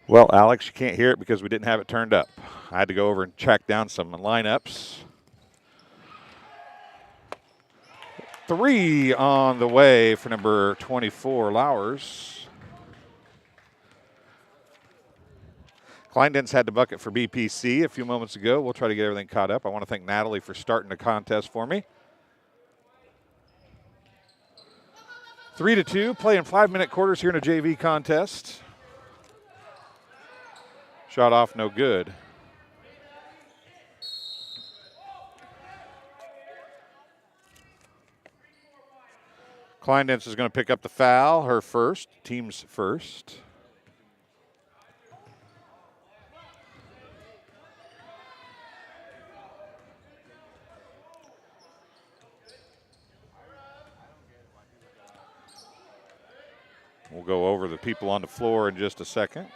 Well, Alex, you can't hear it because we didn't have it turned up. I had to go over and track down some lineups. 3 on the way for number 24, Lowers. Kleinden's had the bucket for BPC a few moments ago. We'll try to get everything caught up. I want to thank Natalie for starting the contest for me. 3-2, playing 5-minute quarters here in a JV contest. Shot off, no good. Kleinden's is going to pick up the foul, her first, team's first. We'll go over the people on the floor in just a second.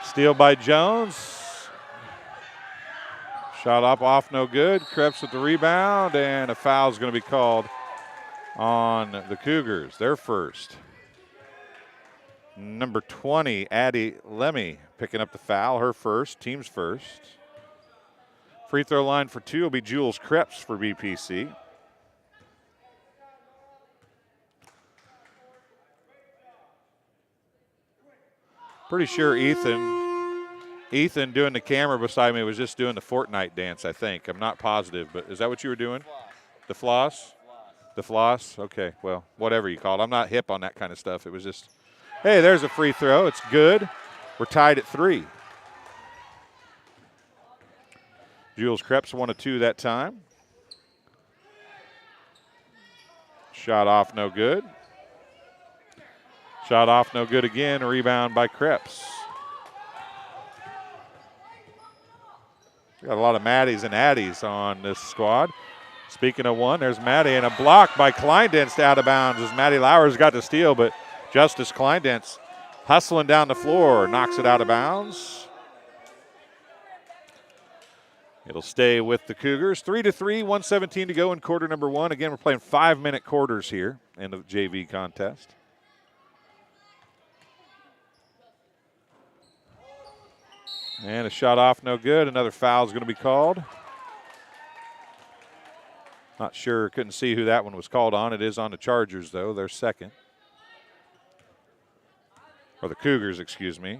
Steal by Jones. Shot up off, no good. Krebs with the rebound, and a foul is going to be called on the Cougars. Their first. Number 20, Addie Lemmy, picking up the foul. Her first, team's first. Free throw line for 2 will be Jules Krebs for BPC. Pretty sure Ethan doing the camera beside me was just doing the Fortnite dance, I think. I'm not positive, but is that what you were doing? The floss? The floss? Okay, well, whatever you call it. I'm not hip on that kind of stuff. It was just, hey, there's a free throw. It's good. We're tied at 3. Jules Krebs 1 of 2 that time. Shot off, no good. Shot off, no good again. A rebound by Krebs. Got a lot of Maddies and Addies on this squad. Speaking of one, there's Maddie, and a block by Kleinden's out of bounds as Maddie Lowers got the steal, but Justice Kleinden's hustling down the floor, knocks it out of bounds. It'll stay with the Cougars. 3-3, 1:17 to go in quarter number 1. Again, we're playing 5-minute quarters here in the JV contest. And a shot off, no good. Another foul is going to be called. Not sure, couldn't see who that one was called on. It is on the Chargers, though. They're second. Or the Cougars, excuse me.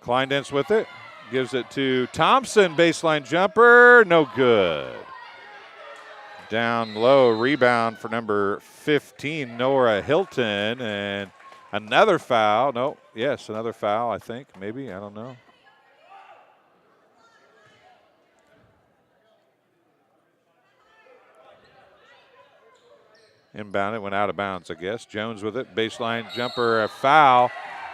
Kleinden's with it. Gives it to Thompson. Baseline jumper. No good. Down low. Rebound for number 15, Nora Hilton. And another foul. No, yes, another foul, I think. Maybe. I don't know. Inbound. It went out of bounds, I guess. Jones with it. Baseline jumper. A foul.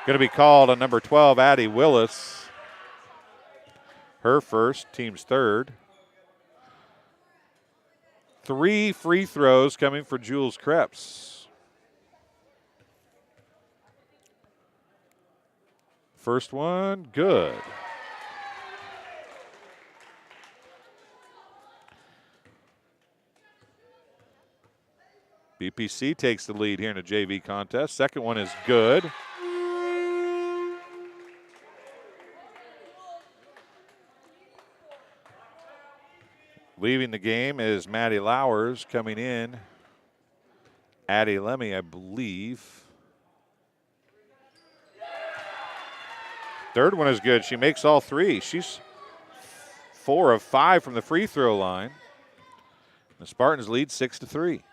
Going to be called on number 12, Addie Willis. Her first, team's third. 3 free throws coming for Jules Krebs. First one, good. BPC takes the lead here in a JV contest. Second one is good. Leaving the game is Maddie Lowers. Coming in, Addie Lemmy, I believe. Third one is good. She makes all 3. She's 4 of 5 from the free throw line. The Spartans lead 6-3.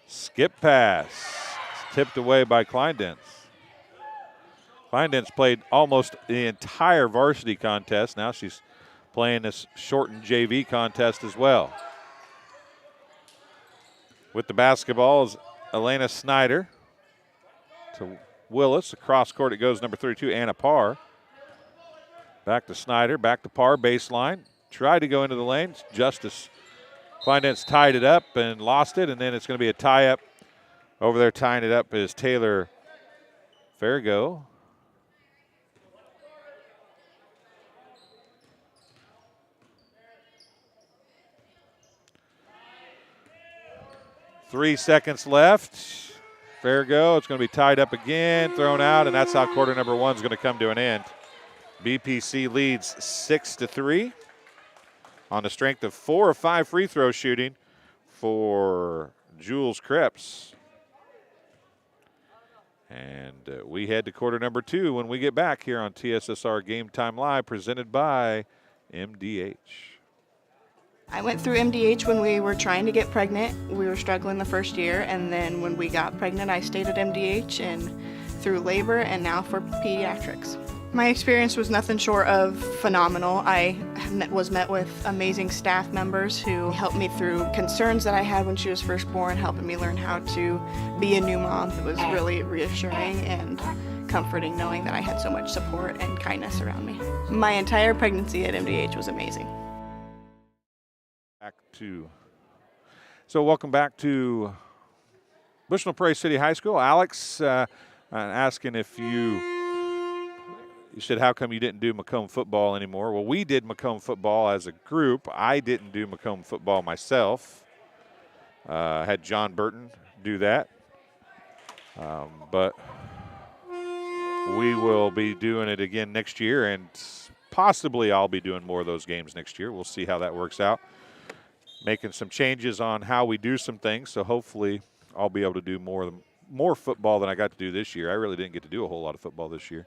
Skip pass. It's tipped away by Kleinden's. Kleinden's played almost the entire varsity contest. Now she's playing this shortened JV contest as well. With the basketball is Elena Snyder to Willis. Across court it goes, number 32, Anna Parr. Back to Snyder, back to Parr, baseline. Tried to go into the lane. Justice Kleindense tied it up and lost it, and then it's going to be a tie-up. Over there tying it up is Taylor Farrago. Three seconds left. Farrago, it's going to be tied up again, thrown out, and that's how quarter number one is going to come to an end. BPC leads 6-3 on the strength of 4 of 5 free throw shooting for Jules Cripps. And we head to quarter number 2 when we get back here on TSSR Game Time Live, presented by MDH. I went through MDH when we were trying to get pregnant. We were struggling the first year, and then when we got pregnant, I stayed at MDH and through labor and now for pediatrics. My experience was nothing short of phenomenal. I was met with amazing staff members who helped me through concerns that I had when she was first born, helping me learn how to be a new mom. It was really reassuring and comforting knowing that I had so much support and kindness around me. My entire pregnancy at MDH was amazing. So welcome back to Bushnell-Prairie City High School. Alex, asking if you said how come you didn't do Macomb football anymore. Well, we did Macomb football as a group. I didn't do Macomb football myself. Had John Burton do that. But we will be doing it again next year, and possibly I'll be doing more of those games next year. We'll see how that works out. Making some changes on how we do some things, so hopefully I'll be able to do more football than I got to do this year. I really didn't get to do a whole lot of football this year.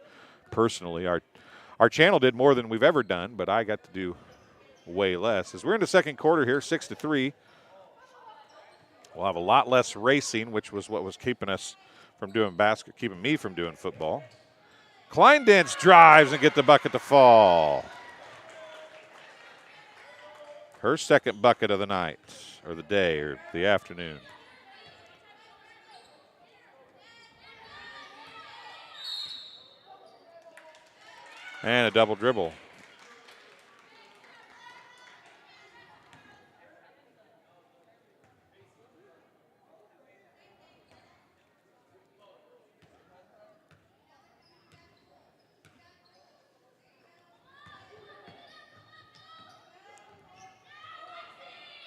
Personally, our channel did more than we've ever done, but I got to do way less. As we're in the second quarter here, 6-3. We'll have a lot less racing, which was what was keeping us from doing keeping me from doing football. Kleindense drives and get the bucket to fall. Her second bucket of the night, or the day, or the afternoon. And a double dribble.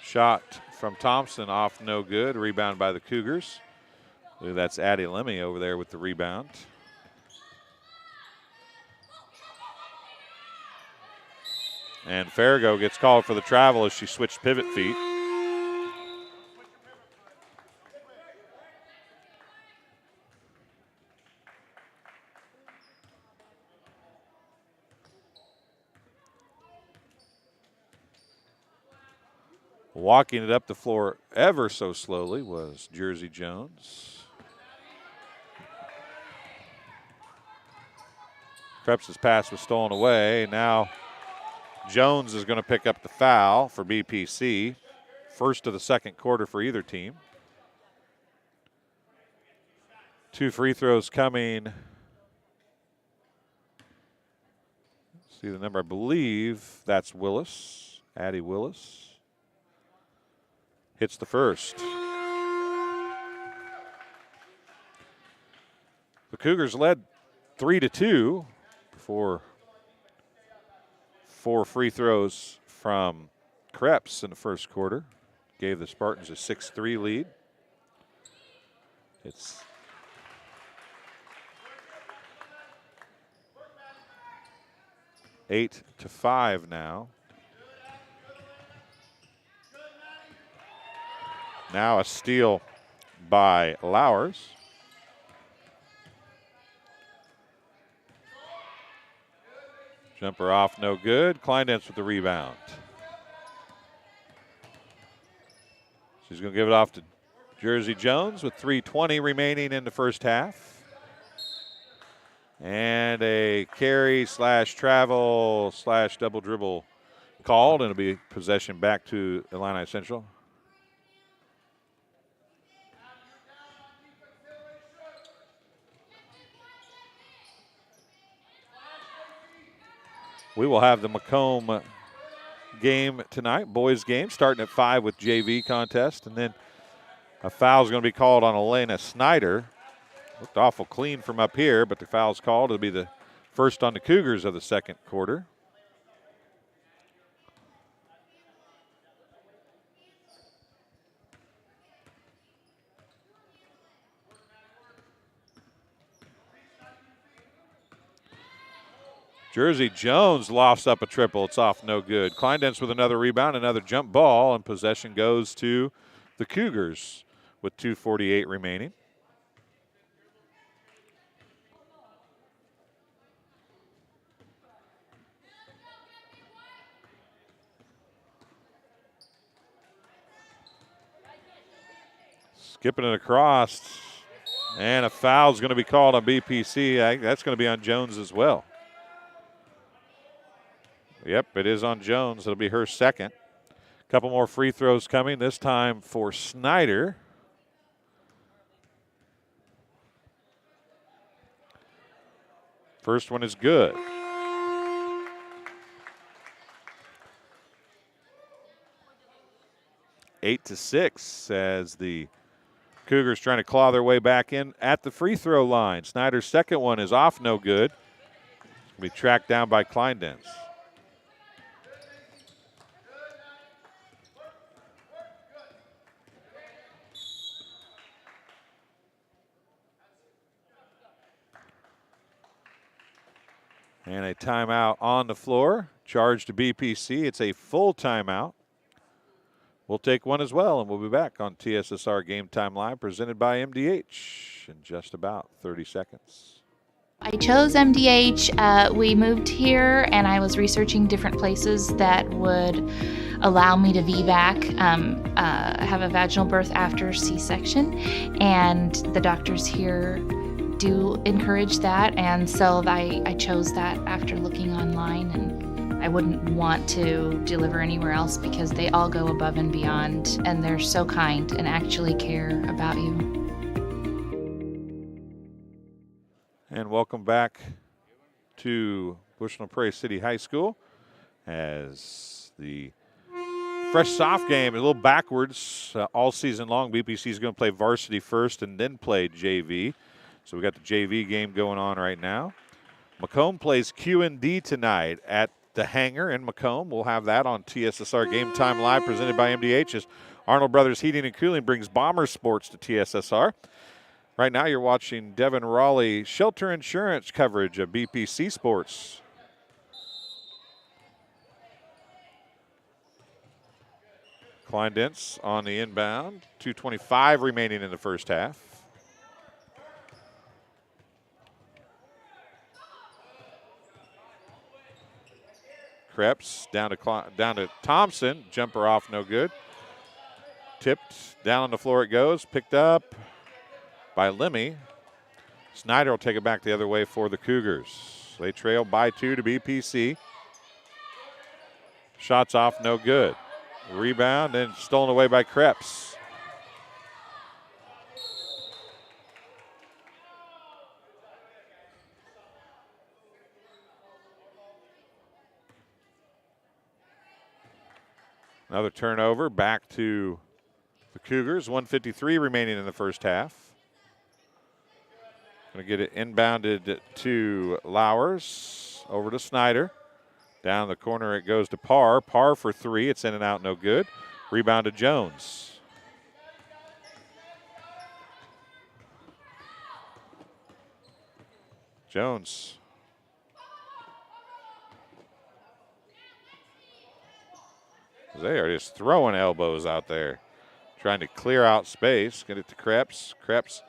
Shot from Thompson off, no good. Rebound by the Cougars. I believe that's Addie Lemmy over there with the rebound. And Farrago gets called for the travel as she switched pivot feet. Walking it up the floor ever so slowly was Jersey Jones. Krebs' pass was stolen away. Now Jones is going to pick up the foul for BPC. First of the second quarter for either team. 2 free throws coming. See the number, I believe that's Willis, Addie Willis. Hits the first. The Cougars led 3-2 before 4 free throws from Krebs in the first quarter. Gave the Spartans a 6-3 lead. It's eight to 5 now. Now a steal by Lowers. Jumper off, no good. Kleindense with the rebound. She's going to give it off to Jersey Jones with 3:20 remaining in the first half. And a carry / travel / double dribble called, and it'll be possession back to Illini Central. We will have the Macomb game tonight, boys game, starting at 5 with JV contest. And then a foul's going to be called on Elena Snyder. Looked awful clean from up here, but the foul's called. It'll be the first on the Cougars of the second quarter. Jersey Jones lofts up a triple. It's off, no good. Kleindense with another rebound, another jump ball, and possession goes to the Cougars with 2:48 remaining. Skipping it across, and a foul's going to be called on BPC. That's going to be on Jones as well. Yep, it is on Jones. It'll be her second. A couple more free throws coming, this time for Snyder. First one is good. Eight to 6 as the Cougars trying to claw their way back in at the free throw line. Snyder's second one is off, no good. Will be tracked down by Kleindense. And a timeout on the floor. Charge to BPC. It's a full timeout. We'll take one as well, and we'll be back on TSSR Game Time Live, presented by MDH in just about 30 seconds. I chose MDH. We moved here, and I was researching different places that would allow me to VBAC. I have a vaginal birth after C-section, and the doctors here do encourage that, and so I chose that after looking online, and I wouldn't want to deliver anywhere else because they all go above and beyond, and they're so kind and actually care about you. And welcome back to Bushnell-Prairie City High School as the fresh soft game, a little backwards all season long. BPC is going to play varsity first and then play JV. So we got the JV game going on right now. Macomb plays Q&D tonight at the Hangar in Macomb. We'll have that on TSSR Game Time Live, presented by MDH, as Arnold Brothers Heating and Cooling brings Bomber Sports to TSSR. Right now you're watching Devin Raleigh Shelter Insurance coverage of BPC Sports. Kleindense on the inbound. 2:25 remaining in the first half. Krebs down to Thompson. Jumper off, no good. Tipped down on the floor it goes. Picked up by Lemmy. Snyder will take it back the other way for the Cougars. They trail by 2 to BPC. Shots off, no good. Rebound and stolen away by Krebs. Another turnover back to the Cougars. 1:53 remaining in the first half. Going to get it inbounded to Lowers. Over to Snyder. Down the corner it goes to Parr. Parr for 3. It's in and out, no good. Rebound to Jones. Jones. They are just throwing elbows out there, trying to clear out space. Get it to Krebs. Krebs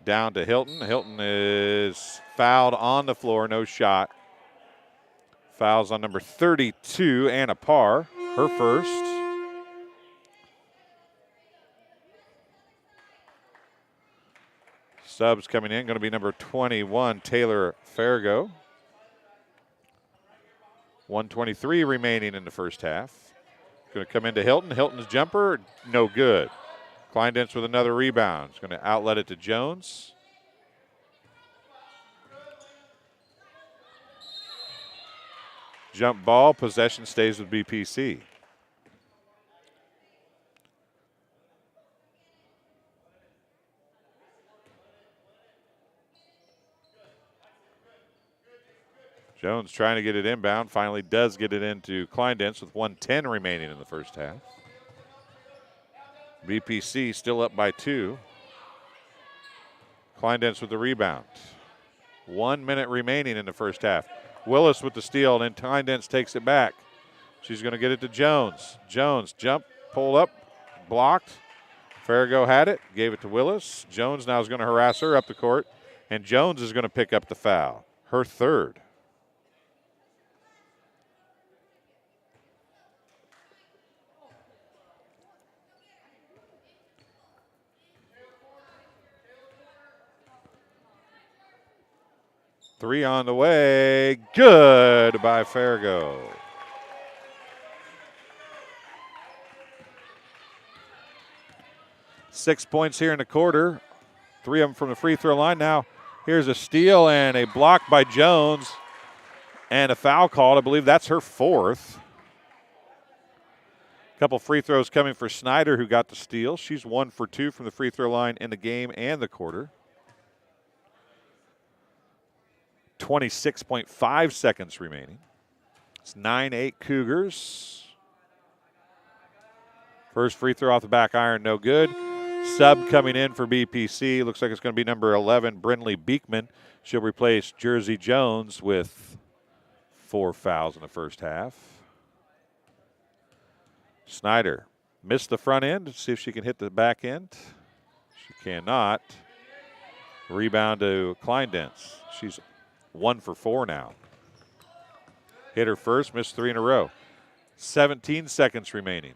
down to Hilton. Hilton is fouled on the floor, no shot. Fouls on number 32, Anna Parr, her first. Subs coming in, going to be number 21, Taylor Fargo. 1:23 remaining in the first half. Going to come into Hilton. Hilton's jumper, no good. Kleindense with another rebound. He's going to outlet it to Jones. Jump ball. Possession stays with BPC. Jones trying to get it inbound. Finally does get it into Kleindense with 1:10 remaining in the first half. BPC still up by 2. Kleindense with the rebound. 1 minute remaining in the first half. Willis with the steal, and then Kleindense takes it back. She's going to get it to Jones. Jones, jump, pull up, blocked. Farrago had it, gave it to Willis. Jones now is going to harass her up the court, and Jones is going to pick up the foul, her third. Three on the way. Good by Farrago. Six points here in the quarter. 3 of them from the free throw line. Now here's a steal and a block by Jones and a foul called. I believe that's her 4th. A couple free throws coming for Snyder, who got the steal. She's 1 for 2 from the free throw line in the game and the quarter. 26.5 seconds remaining. It's 9-8 Cougars. First free throw off the back iron, no good. Sub coming in for BPC. Looks like it's going to be number 11, Brindley Beekman. She'll replace Jersey Jones with 4 fouls in the first half. Snyder missed the front end. Let's see if she can hit the back end. She cannot. Rebound to Kleindense. She's 1 for 4 now. Hit her first, missed 3 in a row. 17 seconds remaining.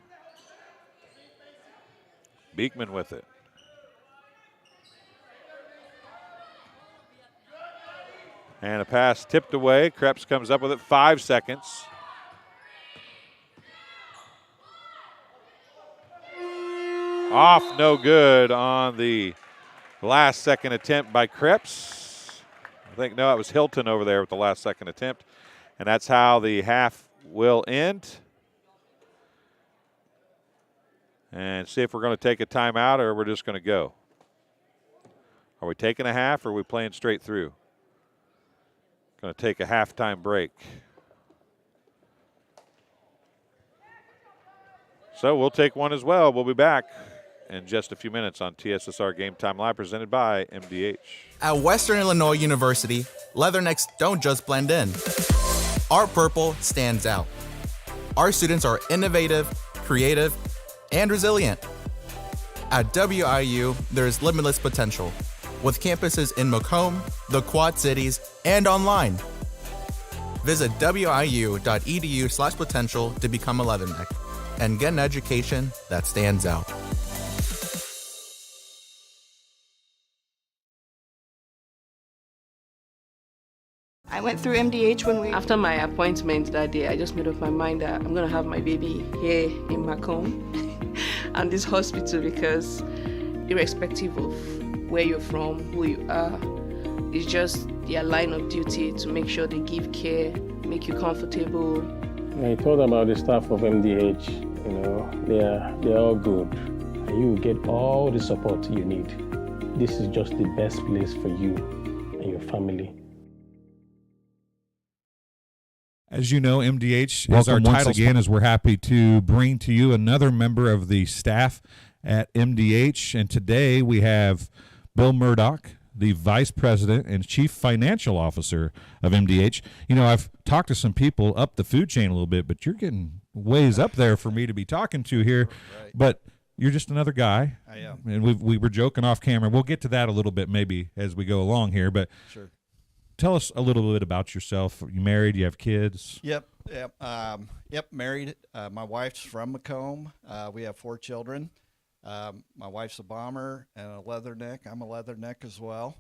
Beekman with it. And a pass tipped away. Krebs comes up with it. 5 seconds. Off, no good on the last second attempt by Krebs. I think, no, it was Hilton over there with the last second attempt. And that's how the half will end. And see if we're going to take a timeout or we're just going to go. Are we taking a half or are we playing straight through? Going to take a halftime break. So we'll take one as well. We'll be back in just a few minutes on TSSR Game Time Live, presented by MDH. At Western Illinois University, leathernecks don't just blend in. Our purple stands out. Our students are innovative, creative, and resilient. At WIU, there's limitless potential, with campuses in Macomb, the Quad Cities, and online. Visit wiu.edu/potential to become a leatherneck and get an education that stands out. I went through MDH when we... After my appointment that day, I just made up my mind that I'm going to have my baby here in Macomb and this hospital, because irrespective of where you're from, who you are, it's just their line of duty to make sure they give care, make you comfortable. I told about the staff of MDH, they're all good. And you will get all the support you need. This is just the best place for you and your family. As you know, MDH is our title again, as we're happy to bring to you another member of the staff at MDH. And today we have Bill Murdoch, the Vice President and Chief Financial Officer of MDH. I've talked to some people up the food chain a little bit, but you're getting ways up there for me to be talking to here. Right. But you're just another guy. I am. And we were joking off camera. We'll get to that a little bit maybe as we go along here. But sure. Tell us a little bit about yourself. You married? You have kids? Yep. Married. My wife's from Macomb. We have 4 children. My wife's a bomber and a leatherneck. I'm a leatherneck as well.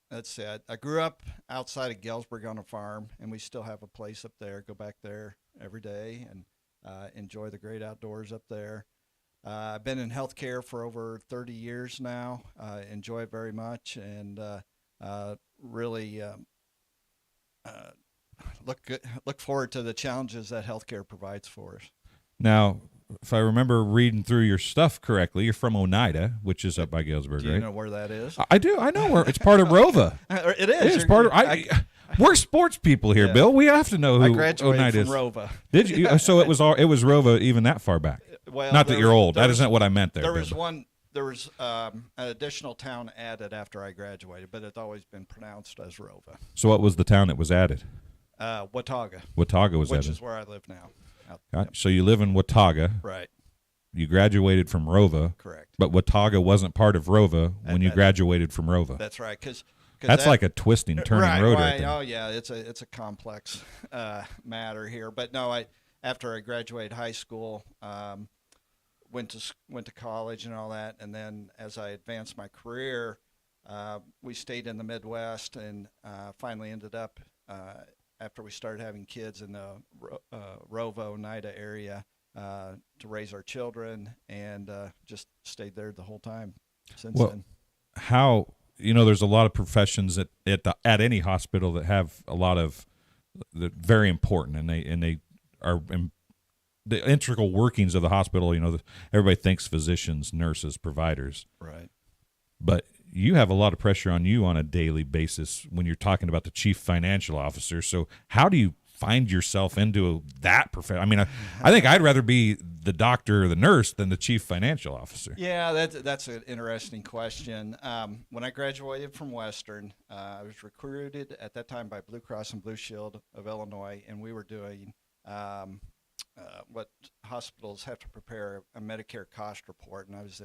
Let's see. I grew up outside of Galesburg on a farm, and we still have a place up there. Go back there every day and enjoy the great outdoors up there. I've been in healthcare for over 30 years now. Enjoy it very much, and really look forward to the challenges that healthcare provides for us. Now, if I remember reading through your stuff correctly, you're from Oneida, which is up by Galesburg, Do you right? know where that is? I do. I know where it's part of Rova. It is. It's part of. We're sports people here, Yeah. Bill. We have to know who I graduated Oneida from is. Rova. Did you? So it was Rova even that far back. Well, Not that you're old. That isn't what I meant there. There Bill. was one. There was an additional town added after I graduated, but it's always been pronounced as Rova. So what was the town that was added? Watauga. Watauga was which added. is where I live now. Right. So you live in Watauga. Right. You graduated from Rova. Correct. But Watauga wasn't part of Rova when you graduated from Rova. That's right. Because that's like a twisting, turning road right there. Oh yeah, it's a complex matter here. But no, after I graduated high school, went to college and all that, and then as I advanced my career, we stayed in the Midwest and finally ended up after we started having kids in the Rova, Oneida area to raise our children, and just stayed there the whole time since then. How? There's a lot of professions at any hospital that have a lot of very important, and they are the integral workings of the hospital. Everybody thinks physicians, nurses, providers, right? But you have a lot of pressure on you on a daily basis when you're talking about the chief financial officer. So how do you find yourself into that profession? I mean, I think I'd rather be the doctor or the nurse than the chief financial officer. Yeah, that's an interesting question. When I graduated from Western, I was recruited at that time by Blue Cross and Blue Shield of Illinois, and we were doing what hospitals have to prepare a Medicare cost report, and I was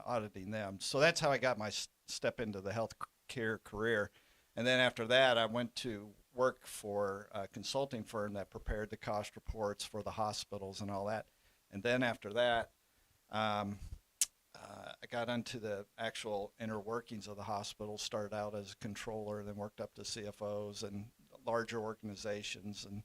auditing them. So that's how I got my step into the healthcare career. And then after that, I went to work for a consulting firm that prepared the cost reports for the hospitals and all that. And then after that, I got into the actual inner workings of the hospital, started out as a controller, then worked up to CFOs and larger organizations, and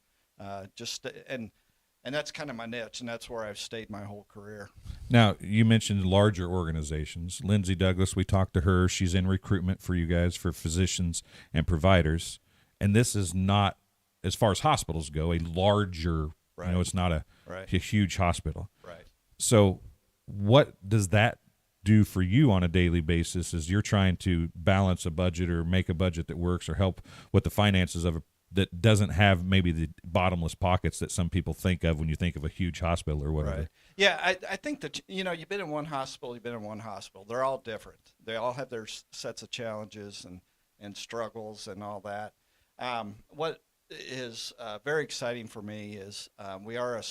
and that's kind of my niche, and that's where I've stayed my whole career. Now, you mentioned larger organizations. Lindsay Douglas, we talked to her. She's in recruitment for you guys for physicians and providers. And this is not, as far as hospitals go, a larger, right. It's not a huge hospital. Right. So what does that do for you on a daily basis as you're trying to balance a budget or make a budget that works or help with the finances of that doesn't have maybe the bottomless pockets that some people think of when you think of a huge hospital or whatever? Right. Yeah, I think that, you've been in one hospital, They're all different. They all have their sets of challenges and struggles and all that. What is very exciting for me is we are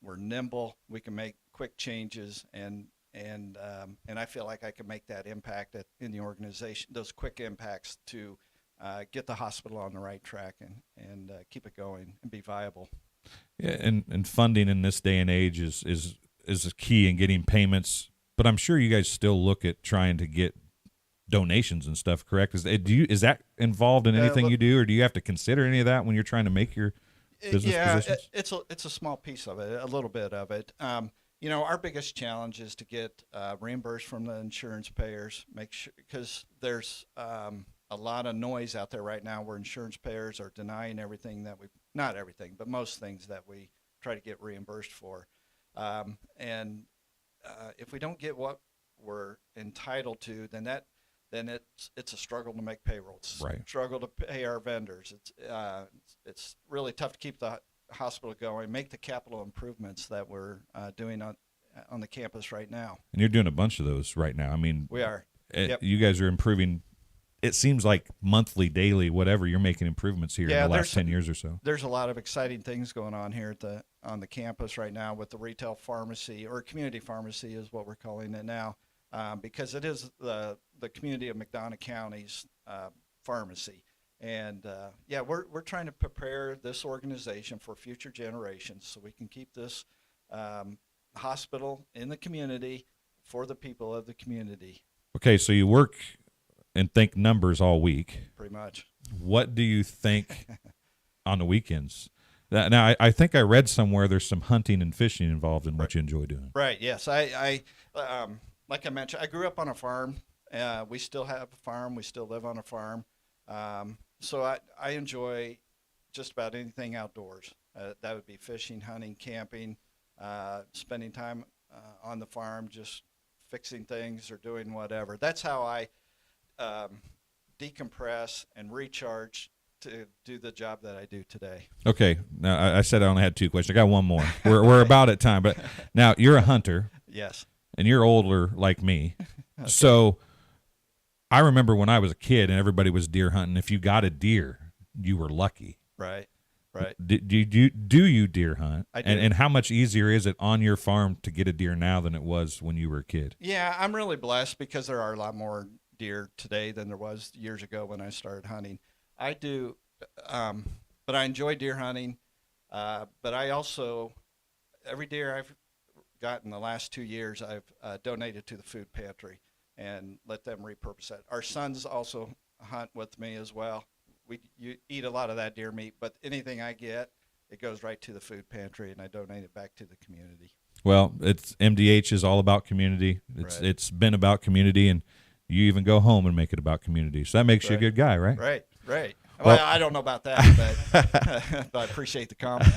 we're nimble, we can make quick changes, and I feel like I can make that impact in the organization, those quick impacts to get the hospital on the right track and keep it going and be viable. Yeah, and funding in this day and age is a key in getting payments. But I'm sure you guys still look at trying to get donations and stuff, correct? Is that involved in anything you do, or do you have to consider any of that when you're trying to make your business positions? It's a small piece of it, a little bit of it. Our biggest challenge is to get reimbursed from the insurance payers, make sure, because there's a lot of noise out there right now where insurance payers are denying everything not everything, but most things that we try to get reimbursed for. And if we don't get what we're entitled to, then it's a struggle to make payroll. It's a struggle to pay our vendors. It's really tough to keep the hospital going, make the capital improvements that we're doing on the campus right now. And you're doing a bunch of those right now. I mean, we are. Yep. You guys are improving. It seems like monthly, daily, whatever, you're making improvements here in the last 10 years or so. There's a lot of exciting things going on here on the campus right now with the retail pharmacy, or community pharmacy is what we're calling it now, because it is the community of McDonough County's pharmacy. And we're trying to prepare this organization for future generations so we can keep this hospital in the community for the people of the community. Okay, so you work and think numbers all week. Pretty much. What do you think on the weekends? Now, I think I read somewhere there's some hunting and fishing involved in what you enjoy doing. Right, yes. I like I mentioned, I grew up on a farm. We still have a farm. We still live on a farm. So I enjoy just about anything outdoors. That would be fishing, hunting, camping, spending time on the farm, just fixing things or doing whatever. That's how I decompress and recharge to do the job that I do today. Okay. Now, I said I only had 2 questions. I got one more. We're about at time. But now, you're a hunter. Yes. And you're older like me. Okay. So I remember when I was a kid and everybody was deer hunting, if you got a deer, you were lucky. Right. Right. Do you deer hunt? I do. And how much easier is it on your farm to get a deer now than it was when you were a kid? Yeah, I'm really blessed because there are a lot more deer today than there was years ago when I started hunting. I do, but I enjoy deer hunting. But I also, every deer I've gotten the last 2 years, I've donated to the food pantry and let them repurpose that. Our sons also hunt with me as well. You eat a lot of that deer meat, but anything I get, it goes right to the food pantry, and I donate it back to the community. Well, it's MDH is all about community. It's been about community, and you even go home and make it about community. So that makes you a good guy, right? Right. Well, I don't know about that, but I appreciate the comment.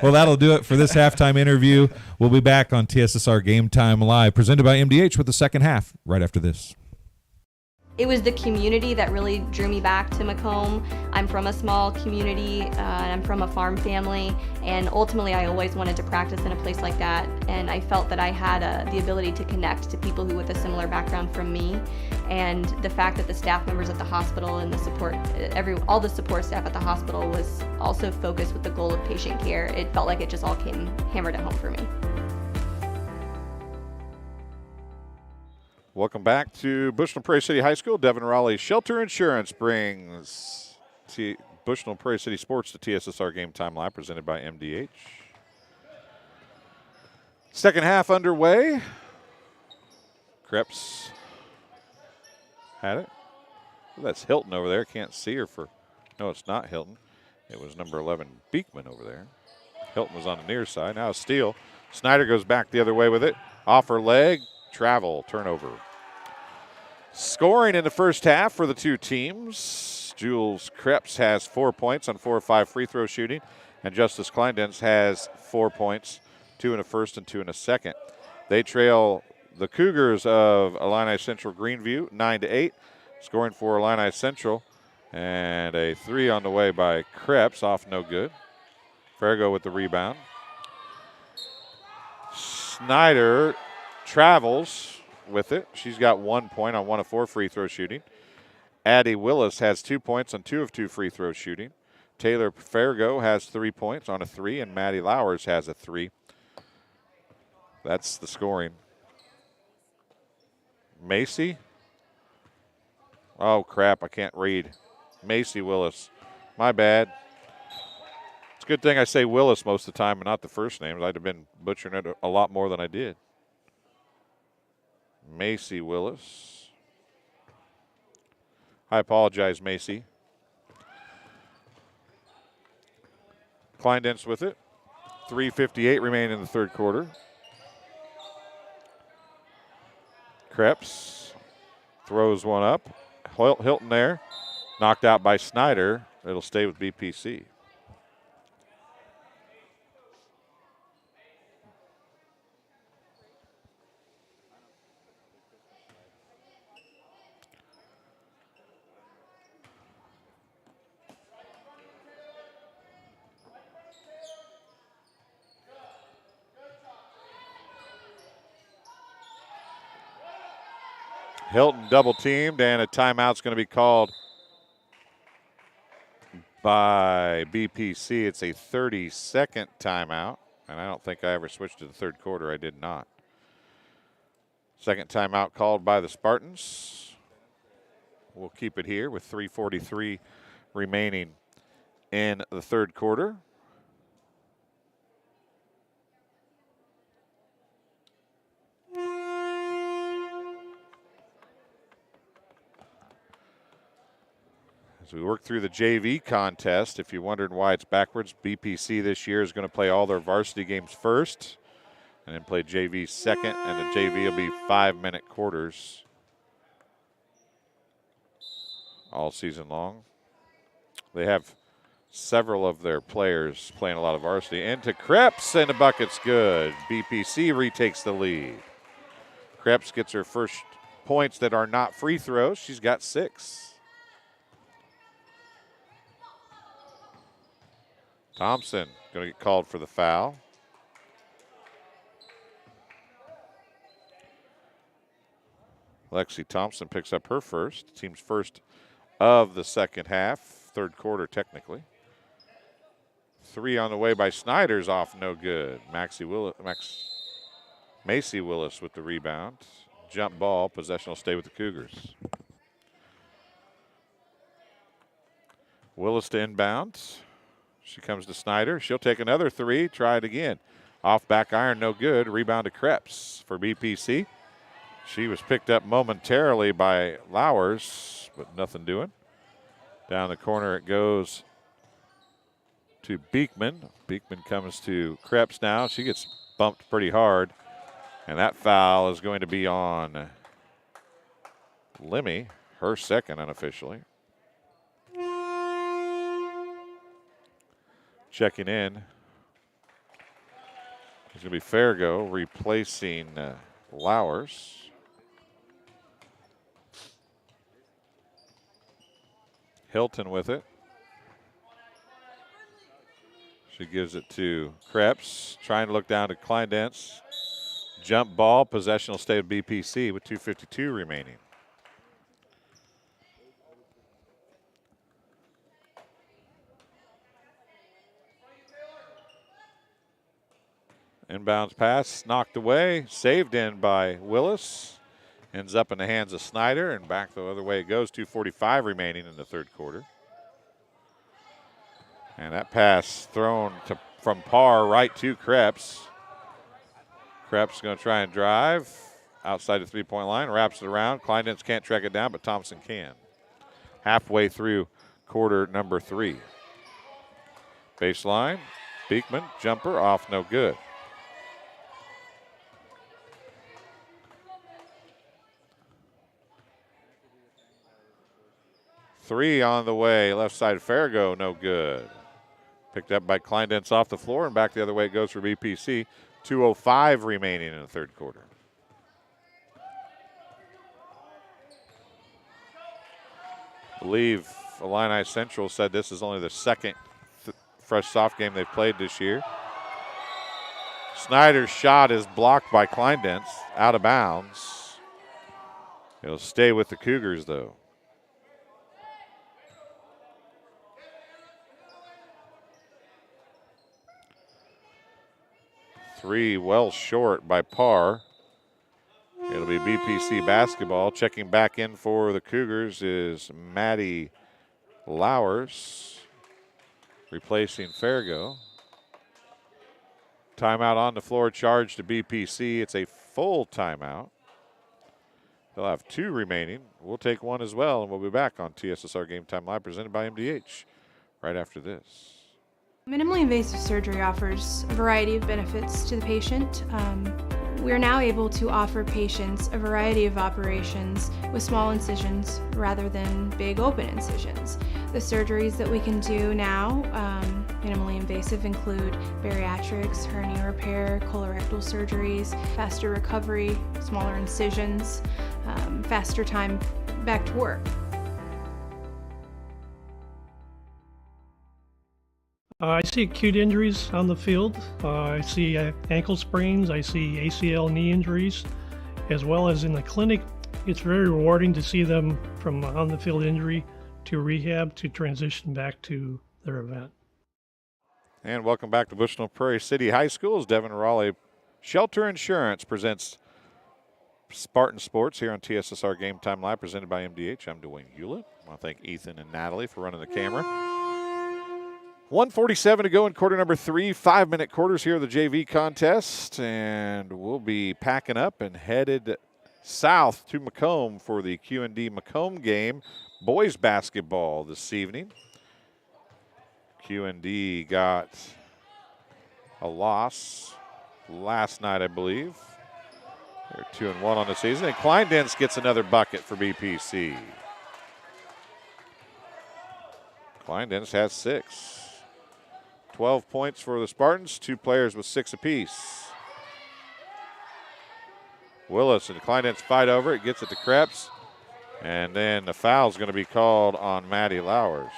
Well, that'll do it for this halftime interview. We'll be back on TSSR Game Time Live, presented by MDH, with the second half right after this. It was the community that really drew me back to Macomb. I'm from a small community, and I'm from a farm family, and ultimately I always wanted to practice in a place like that, and I felt that I had the ability to connect to people who with a similar background from me, and the fact that the staff members at the hospital and the support, all the support staff at the hospital was also focused with the goal of patient care. It felt like it just all came hammered at home for me. Welcome back to Bushnell-Prairie City High School. Devin Raleigh Shelter Insurance brings Bushnell-Prairie City Sports to TSSR Game Time Live, presented by MDH. Second half underway. Krebs had it. Well, that's Hilton over there. Can't see her for. No, it's not Hilton. It was number 11, Beekman, over there. Hilton was on the near side. Now a steal. Snyder goes back the other way with it. Off her leg. Travel, turnover. Scoring in the first half for the two teams. Jules Krebs has 4 points on 4 of 5 free throw shooting, and Justice Kleindens has 4 points, 2 in a first and 2 in a second. They trail the Cougars of Illini Central Greenview 9-8. Scoring for Illini Central, and a 3 on the way by Krebs, off no good. Fargo with the rebound. Snyder travels with it. She's got 1 point on 1 of 4 free throw shooting. Addie Willis has 2 points on 2 of 2 free throw shooting. Taylor Fargo has 3 points on a 3, and Maddie Lowers has a 3. That's the scoring. Macy? Oh, crap, I can't read. Macy Willis. My bad. It's a good thing I say Willis most of the time and not the first names. I'd have been butchering it a lot more than I did. Macy Willis. I apologize, Macy. Kleindens with it. 3:58 remaining in the third quarter. Krebs throws one up. Hilton there. Knocked out by Snyder. It'll stay with BPC. Hilton double teamed, and a timeout's going to be called by BPC. It's a 30-second timeout, and I don't think I ever switched to the third quarter. I did not. Second timeout called by the Spartans. We'll keep it here with 3:43 remaining in the third quarter. As we work through the JV contest, if you're wondering why it's backwards, BPC this year is going to play all their varsity games first and then play JV second, and the JV will be 5-minute quarters all season long. They have several of their players playing a lot of varsity. Into Krebs, and the bucket's good. BPC retakes the lead. Krebs gets her first points that are not free throws. She's got 6. Thompson going to get called for the foul. Lexi Thompson picks up her first, team's first of the second half, third quarter technically. 3 on the way by Snyder's off, no good. Macy Willis with the rebound. Jump ball, possession will stay with the Cougars. Willis to inbound. She comes to Snyder. She'll take another 3, try it again. Off back iron, no good. Rebound to Krebs for BPC. She was picked up momentarily by Lowers, but nothing doing. Down the corner it goes to Beekman. Beekman comes to Krebs now. She gets bumped pretty hard. And that foul is going to be on Lemmy, her second unofficially. Checking in. It's going to be Fargo replacing Lowers. Hilton with it. She gives it to Krebs, trying to look down to Kleindense. Jump ball, possession will stay with BPC with 2:52 remaining. Inbounds pass, knocked away, saved in by Willis. Ends up in the hands of Snyder, and back the other way it goes. 2:45 remaining in the third quarter. And that pass thrown from Parr right to Krebs. Krebs going to try and drive outside the three-point line, wraps it around. Kleindense can't track it down, but Thompson can. Halfway through quarter number 3. Baseline, Beekman, jumper, off, no good. Three on the way, left side Fargo, no good. Picked up by Kleindense off the floor, and back the other way it goes for BPC. 2:05 remaining in the third quarter. I believe Illini Central said this is only the second fresh soft game they've played this year. Snyder's shot is blocked by Kleindense, out of bounds. It'll stay with the Cougars, though. Three well short by Parr. It'll be BPC basketball. Checking back in for the Cougars is Maddie Lowers, replacing Fargo. Timeout on the floor, charged to BPC. It's a full timeout. They'll have 2 remaining. We'll take one as well, and we'll be back on TSSR Game Time Live, presented by MDH, right after this. Minimally invasive surgery offers a variety of benefits to the patient. We are now able to offer patients a variety of operations with small incisions rather than big open incisions. The surgeries that we can do now, minimally invasive, include bariatrics, hernia repair, colorectal surgeries, faster recovery, smaller incisions, faster time back to work. I see acute injuries on the field. I see ankle sprains. I see ACL knee injuries, as well as in the clinic. It's very rewarding to see them from on the field injury to rehab to transition back to their event. And welcome back to Bushnell-Prairie City High School as Devin Raleigh Shelter Insurance presents Spartan Sports here on TSSR Game Time Live, presented by MDH. I'm Dwayne Hulett. I want to thank Ethan and Natalie for running the camera. 1:47 to go in quarter number 3, 5-minute quarters here of the JV contest, and we'll be packing up and headed south to Macomb for the QND Macomb game, boys basketball this evening. QND got a loss last night, I believe. They're 2-1 on the season, and Kleindense gets another bucket for BPC. Kleindense has 6. 12 points for the Spartans, 2 players with 6 apiece. Willis and Kleindense fight over it, gets it to Krebs, and then the foul's going to be called on Maddie Lowers.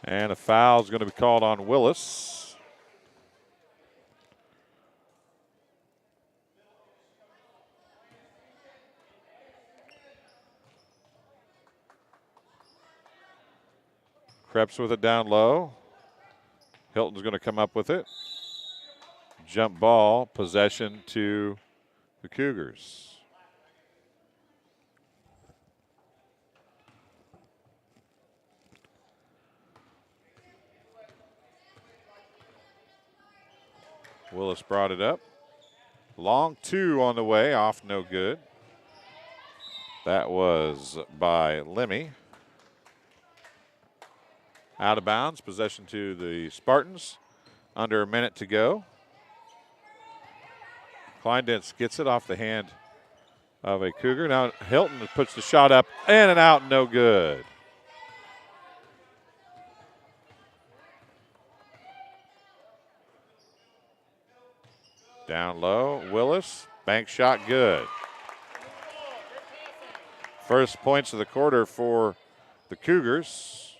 And a foul is going to be called on Willis. Krebs with it down low. Hilton's going to come up with it. Jump ball, possession to the Cougars. Willis brought it up. Long 2 on the way, off no good. That was by Lemmy. Out of bounds, possession to the Spartans. Under a minute to go. Kleindense gets it off the hand of a Cougar. Now Hilton puts the shot up and out, no good. Down low, Willis, bank shot good. First points of the quarter for the Cougars.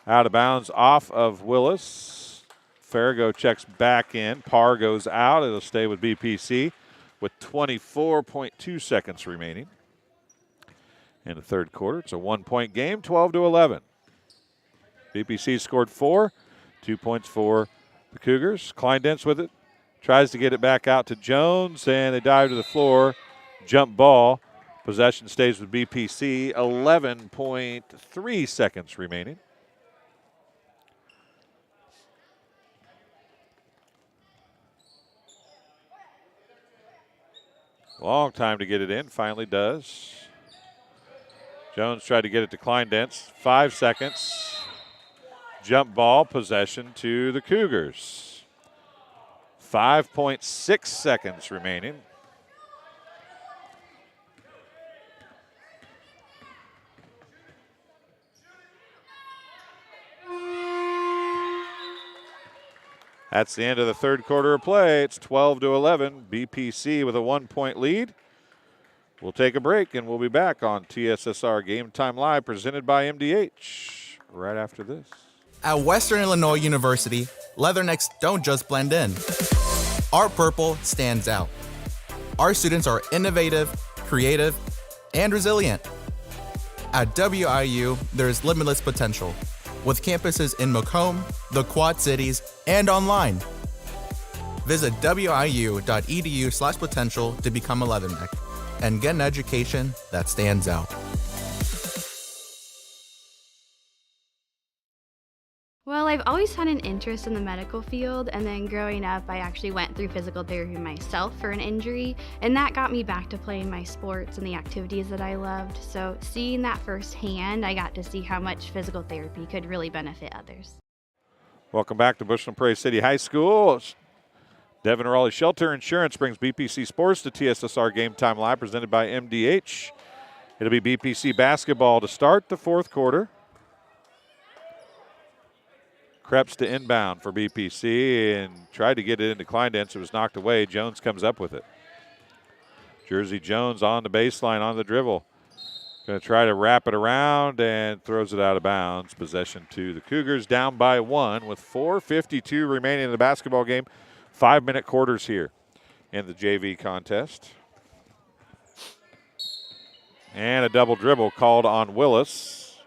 Out of bounds off of Willis. Farrago checks back in. Parr goes out. It'll stay with BPC with 24.2 seconds remaining in the third quarter. It's a 1-point game, 12-11. BPC scored 4, 2 points for the Cougars. Kleindense with it, tries to get it back out to Jones, and they dive to the floor. Jump ball. Possession stays with BPC, 11.3 seconds remaining. Long time to get it in, finally does. Jones tried to get it to Kleindense, 5 seconds. Jump ball, possession to the Cougars. 5.6 seconds remaining. That's the end of the third quarter of play. It's 12-11. BPC with a 1-point lead. We'll take a break, and we'll be back on TSSR Game Time Live, presented by MDH, right after this. At Western Illinois University, leathernecks don't just blend in. Our purple stands out. Our students are innovative, creative, and resilient. At WIU, there's limitless potential, with campuses in Macomb, the Quad Cities, and online. Visit wiu.edu/potential to become a leatherneck and get an education that stands out. Well, I've always had an interest in the medical field, and then growing up, I actually went through physical therapy myself for an injury, and that got me back to playing my sports and the activities that I loved. So seeing that firsthand, I got to see how much physical therapy could really benefit others. Welcome back to Bushnell-Prairie City High School. Devin Raleigh Shelter Insurance brings BPC Sports to TSSR Game Time Live, presented by MDH. It'll be BPC basketball to start the fourth quarter. Krebs to inbound for BPC and tried to get it into Kleindense. It was knocked away. Jones comes up with it. Jersey Jones on the baseline on the dribble. Going to try to wrap it around and throws it out of bounds. Possession to the Cougars, down by 1 with 4:52 remaining in the basketball game. 5-minute quarters here in the JV contest. And a double dribble called on Willis.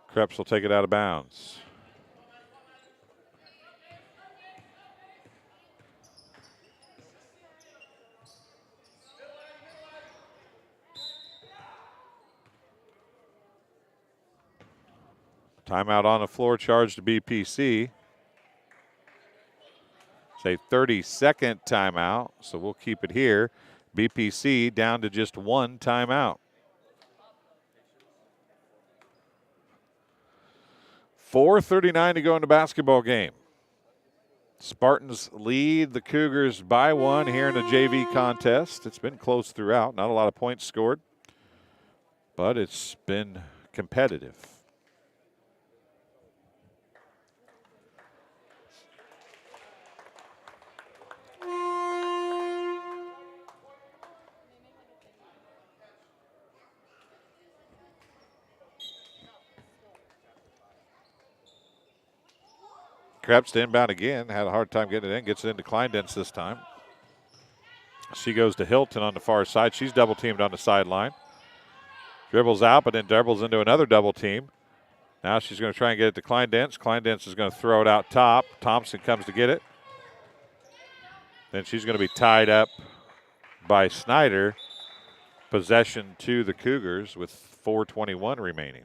Krebs will take it out of bounds. Timeout on the floor, charged to BPC. It's a 30-second timeout, so we'll keep it here. BPC down to just one timeout. 4:39 to go in the basketball game. Spartans lead the Cougars by one here in the JV contest. It's been close throughout. Not a lot of points scored, but it's been competitive. Krebs to inbound again. Had a hard time getting it in. Gets it into Kleindens this time. She goes to Hilton on the far side. She's double teamed on the sideline. Dribbles out, but then dribbles into another double team. Now she's going to try and get it to Kleindens. Kleindens is going to throw it out top. Thompson comes to get it. Then she's going to be tied up by Snyder. Possession to the Cougars with 4:21 remaining.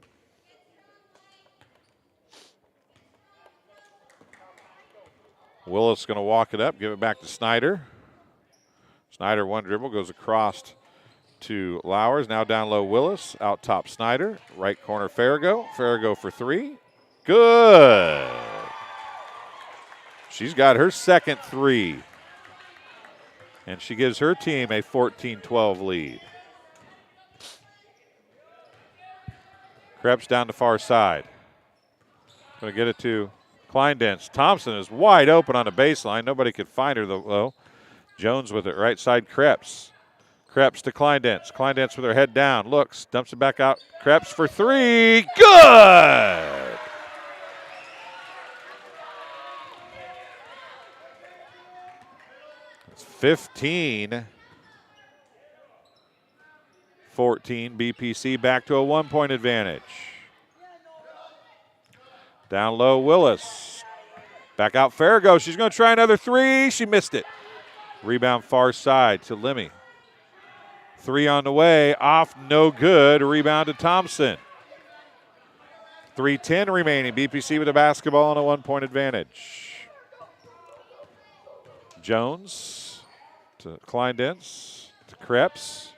Willis going to walk it up, give it back to Snyder. Snyder, one dribble, goes across to Lowers. Now down low, Willis. Out top, Snyder. Right corner, Farrago. Farrago for three. Good. She's got her second three. And she gives her team a 14-12 lead. Krebs down the far side. Going to get it to Kleindens. Thompson is wide open on the baseline. Nobody could find her, though. Jones with it, right side, Krebs. Krebs to Kleindens. Kleindens with her head down. Looks, dumps it back out. Krebs for three. Good! It's 15-14. BPC back to a 1-point advantage. Down low, Willis. Back out, Farrago. She's going to try another three. She missed it. Rebound far side to Lemmy. Three on the way. Off, no good. Rebound to Thompson. 3:10 remaining. BPC with the basketball on a 1-point advantage. Jones to Kleindens to Krebs.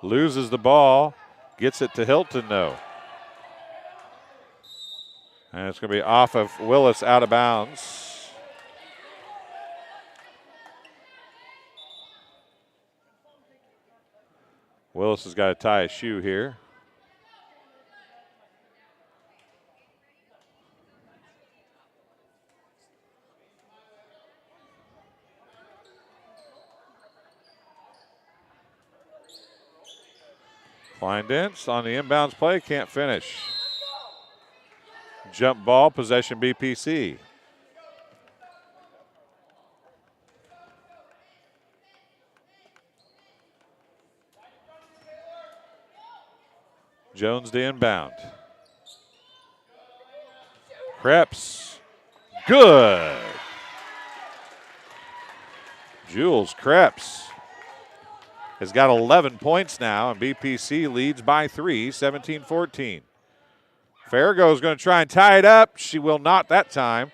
Loses the ball. Gets it to Hilton, though. And it's going to be off of Willis, out of bounds. Willis has got to tie a shoe here. Kleindens on the inbounds play, can't finish. Jump ball, possession BPC. Jones to inbound. Krebs, good. Jules Krebs has got 11 points now, and BPC leads by 3, 17-14. Farrago is going to try and tie it up. She will not that time.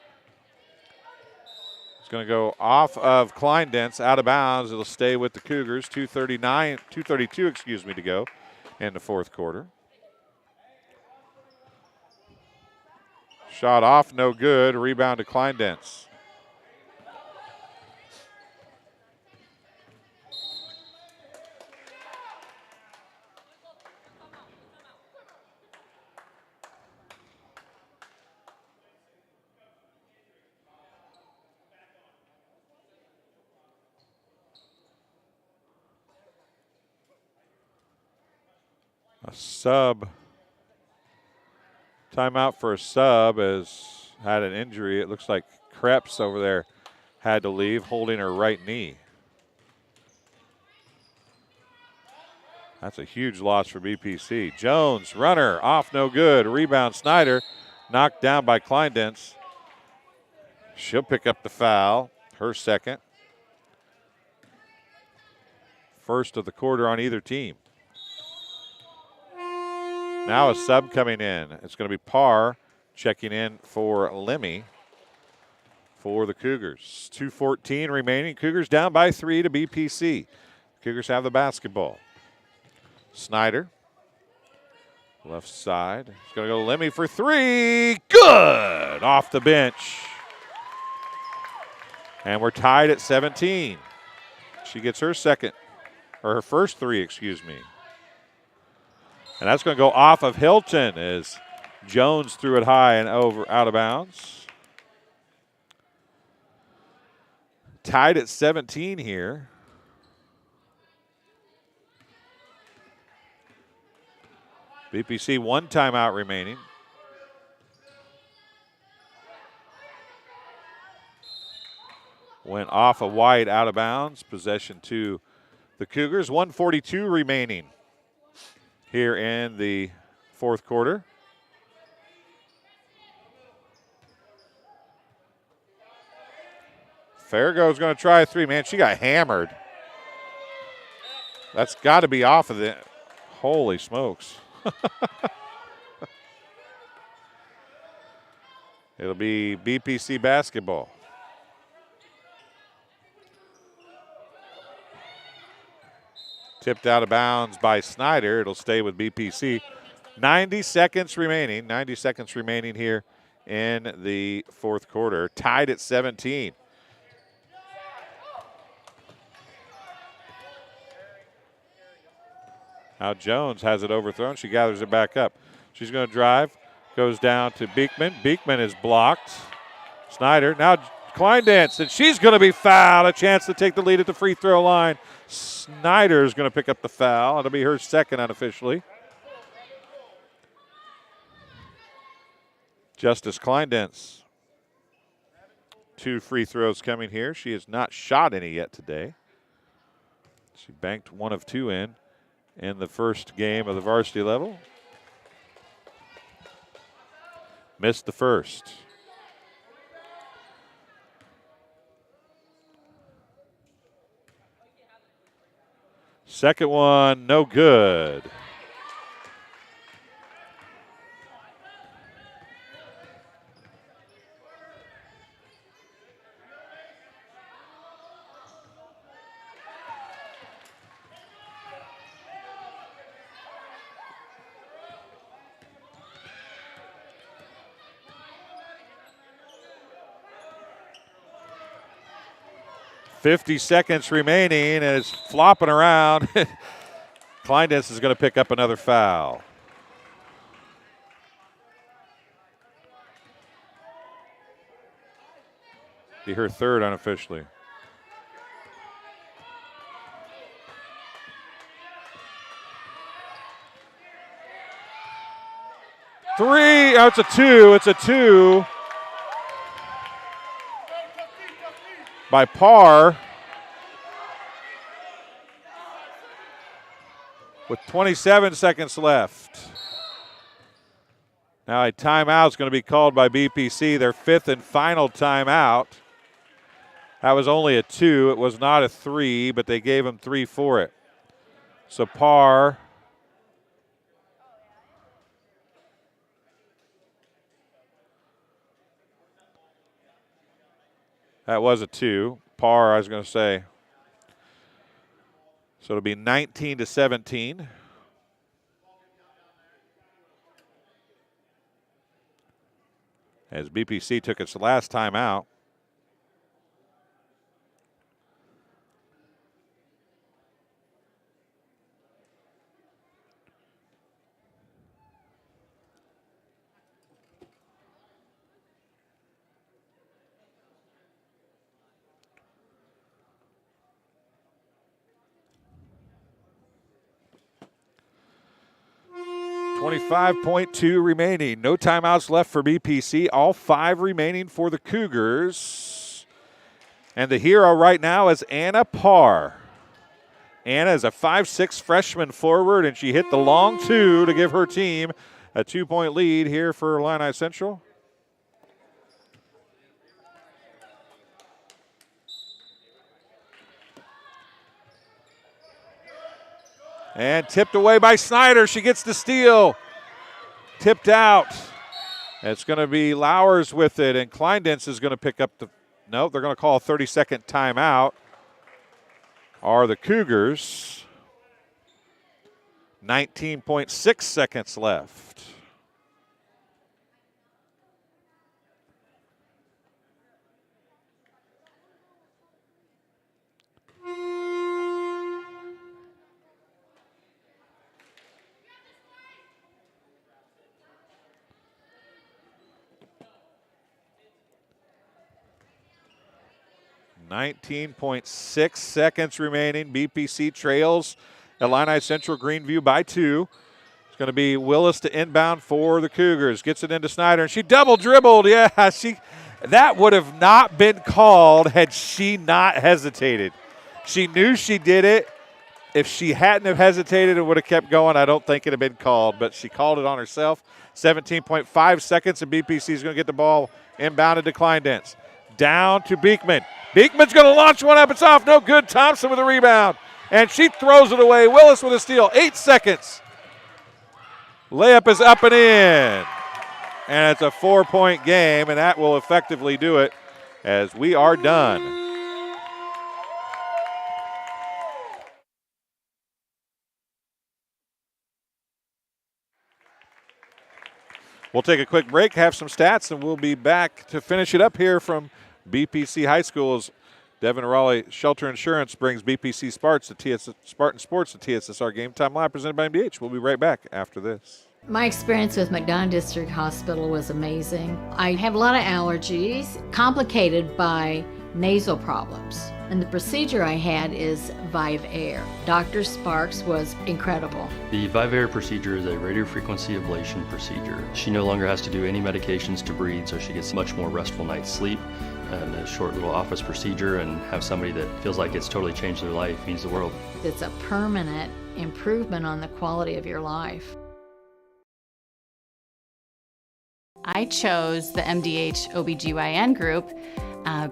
It's going to go off of Kleindens, out of bounds. It'll stay with the Cougars. 2:32 to go in the fourth quarter. Shot off, no good. Rebound to Kleindens. A sub. Timeout for a sub has had an injury. It looks like Krebs over there had to leave, holding her right knee. That's a huge loss for BPC. Jones, runner, off, no good. Rebound, Snyder, knocked down by Kleindens. She'll pick up the foul, her second. First of the quarter on either team. Now a sub coming in. It's going to be Parr checking in for Lemmy. for the Cougars. 2:14 remaining. Cougars down by 3 to BPC. Cougars have the basketball. Snyder, left side. He's going to go to Lemmy for 3. Good! Off the bench. And we're tied at 17. She gets her first 3, excuse me. And that's going to go off of Hilton as Jones threw it high and out of bounds. Tied at 17 here. BPC 1 timeout remaining. Went off of White, out of bounds. Possession to the Cougars. 1:42 remaining here in the fourth quarter. Farrago's going to try a 3. Man, she got hammered. That's got to be off of it. Holy smokes. It'll be BPC basketball. Tipped out of bounds by Snyder. It'll stay with BPC. 90 seconds remaining. 90 seconds remaining here in the fourth quarter. Tied at 17. Now Jones has it overthrown. She gathers it back up. She's going to drive. Goes down to Beekman. Beekman is blocked. Snyder. Now Kleindance, and she's going to be fouled. A chance to take the lead at the free throw line. Snyder is going to pick up the foul. It'll be her second unofficially. Justice Kleindance. 2 free throws coming here. She has not shot any yet today. She banked 1 of 2 in the first game of the varsity level. Missed the first. Second one, no good. .50 seconds remaining, and it's flopping around. Kleindance is going to pick up another foul. Be her third unofficially. Three, oh, it's a 2, it's a 2. By Parr. With 27 seconds left. Now a timeout is going to be called by BPC, their 5th and final timeout. That was only a 2. It was not a 3, but they gave him 3 for it. So Parr. That was a 2. Parr, I was going to say. So it'll be 19-17. As BPC took its last time out. .2 remaining. No timeouts left for BPC. All 5 remaining for the Cougars. And the hero right now is Anna Parr. Anna is a 5'6" freshman forward, and she hit the long 2 to give her team a 2-point lead here for Illini Central. And tipped away by Snyder. She gets the steal. Tipped out. It's going to be Lowers with it, and Kleindance is going to pick up No, they're going to call a 30-second timeout. Are the Cougars. 19.6 seconds left. .6 seconds remaining. BPC trails Illini Central Greenview by 2. It's going to be Willis to inbound for the Cougars. Gets it into Snyder, and she double dribbled. Yeah, that would have not been called had she not hesitated. She knew she did it. If she hadn't have hesitated and would have kept going, I don't think it would have been called. But she called it on herself. 17.5 seconds, and BPC is going to get the ball inbounded to Kleindense. Down to Beekman. Beekman's going to launch one up. It's off. No good. Thompson with a rebound. And she throws it away. Willis with a steal. 8 seconds. Layup is up and in. And it's a 4-point game, and that will effectively do it as we are done. We'll take a quick break, have some stats, and we'll be back to finish it up here from BPC High School's Devin Raleigh Shelter Insurance brings BPC Spartans Sports to TSSR Game Time Live, presented by MDH. We'll be right back after this. My experience with McDonough District Hospital was amazing. I have a lot of allergies, complicated by nasal problems. And the procedure I had is Vive Air. Dr. Sparks was incredible. The Vive Air procedure is a radiofrequency ablation procedure. She no longer has to do any medications to breathe, so she gets much more restful night's sleep. And a short little office procedure, and have somebody that feels like it's totally changed their life means the world. It's a permanent improvement on the quality of your life. I chose the MDH OBGYN group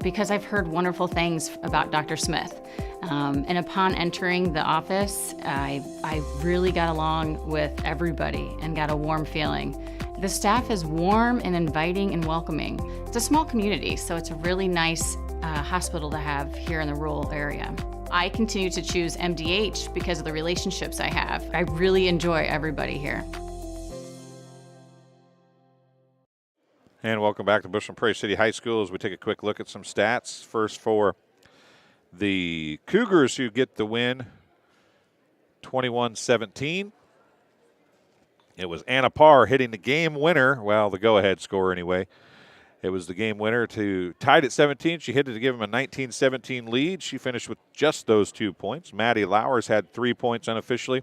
because I've heard wonderful things about Dr. Smith. And upon entering the office, I really got along with everybody and got a warm feeling. The staff is warm and inviting and welcoming. It's a small community, so it's a really nice hospital to have here in the rural area. I continue to choose MDH because of the relationships I have. I really enjoy everybody here. And welcome back to Bushnell-Prairie City High School as we take a quick look at some stats. First for the Cougars, who get the win 21-17. It was Anna Parr hitting the game winner, well, the go-ahead score anyway. It was the game winner to tied at 17. She hit it to give them a 19-17 lead. She finished with just those 2 points. Maddie Lowers had 3 points unofficially.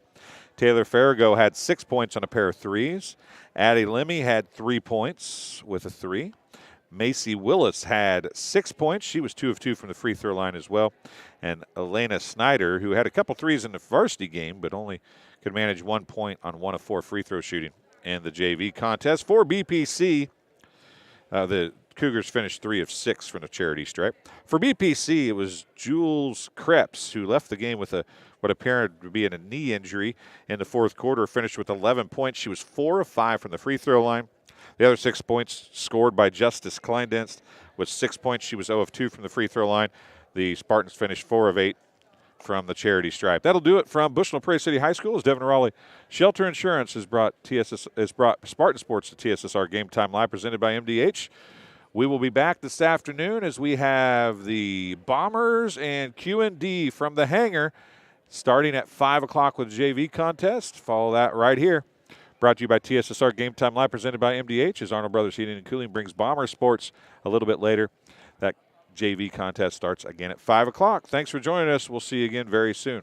Taylor Farrago had 6 points on a pair of threes. Addie Lemmy had 3 points with a 3. Macy Willis had 6 points. She was 2 of 2 from the free throw line as well. And Elena Snyder, who had a couple threes in the varsity game, but only could manage 1 point on 1 of 4 free throw shooting in the JV contest. For BPC, the Cougars finished 3 of 6 from the charity stripe. For BPC, it was Jules Krebs who left the game with what appeared to be a knee injury in the fourth quarter, finished with 11 points. She was 4 of 5 from the free throw line. The other 6 points scored by Justice Kleindenst. With 6 points, she was 0 of 2 from the free throw line. The Spartans finished 4 of 8 from the charity stripe. That'll do it from Bushnell-Prairie City High School. As Devin Raleigh Shelter Insurance has brought Spartan Sports to TSSR Game Time Live, presented by MDH. We will be back this afternoon as we have the Bombers and Q&D from the hangar starting at 5 o'clock with the JV contest. Follow that right here. Brought to you by TSSR Game Time Live, presented by MDH, as Arnold Brothers Heating and Cooling brings Bomber Sports a little bit later. That JV contest starts again at 5 o'clock. Thanks for joining us. We'll see you again very soon.